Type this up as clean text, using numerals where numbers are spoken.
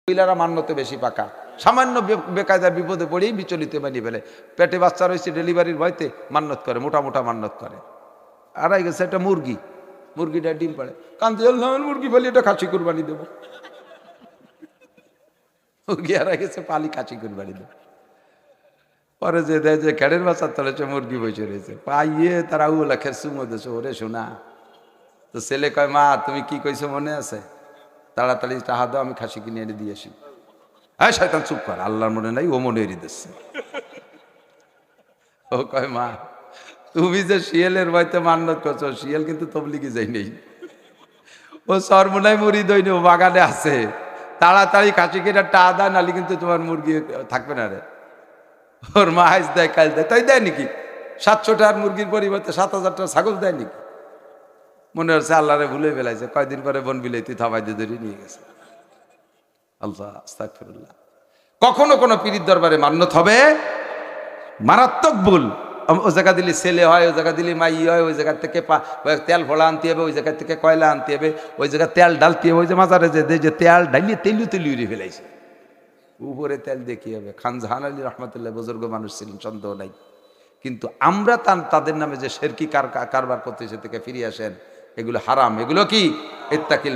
মহিলারা মান্যতে বেশি পাকা, সামান্য বেকায়দা বিপদে পড়েই বিচলিত বানিয়ে ফেলে। পেটে বাচ্চা রয়েছে, ডেলিভারির ভয়তে মান্যত করে, মোটা মোটা মান্যত করে। আড়াই গেছে একটা মুরগি, মুরগিটা ডিম পাড়ে, কান্তি মুরগি ফেলি এটা খাসি কুরবানি দেবো। মুরগি আড়াই গেছে, পালি খাসি কুরবানি দেবো। পরে যে দেয় যে খেড়ের বাচ্চার তলেছে মুরগি বসে রয়েছে, পাইয়ে তারা ওলা খেসু মধ্যে ওরে শোনা। তো ছেলে কয়, মা তুমি কি কইছো মনে আছে? তাড়াতাড়ি টাহা দাও, আমি খাসি কিনে এনে দিয়ে আসি। হ্যাঁ শয়তান চুপ কর, আল্লাহর মনে নাই, ও মনে এড়িয়ে দিচ্ছে। ও কয়, মা তুমি যে শিয়ালের ভয়তে মান্যত করছো, শিয়াল কিন্তু তবলিগে যাই নেই, ও সরমনায় মুড়িদ হইনি, ও বাগানে আছে। তাড়াতাড়ি খাসি কিনে টাহা দাও, নালি কিন্তু তোমার মুরগি থাকবে না রে। ওর মা আজ দেয় কাল দেয়, তাই দেয় নাকি? 700 টাকার মুরগির পরিবর্তে 7000 টাকা ছাগল দেয় নাকি? মনে হচ্ছে আল্লাহরে ভুলে ফেলাইছে। কয়দিন পরে বন বিলাইতে থাবাই দিয়ে ধরে নিয়ে গেছে। আল্লাহ আস্তাগফিরুল্লাহ। কখনো কোনো পীরের দরবারে মান্যত হবে মারাত্মক ভুল। ও জায়গা দিলে ছেলে হয়, ওই জায়গা দিলে মাই হয়, ওই জায়গা থেকে তেল ফোড়া আনতে হবে, ওই জায়গা থেকে কয়লা আনতে হবে, ওই জায়গায় তেল ডালতে হবে। ওই যে মাজারে যে তেল ডালিয়ে তেলিয়ে তেলিয়ে ফেলাইছে, উপরে তেল দিয়ে কি হবে? খান জাহান আলী রহমতুল্লাহ বুজুর্গ মানুষ ছিলেন, সন্দেহ নাই। কিন্তু আমরা তাদের নামে যে শেরকি কারবার করতে, সে থেকে ফিরে আসেন। এগুলো হারাম, এগুলো কি ইত্তাকিল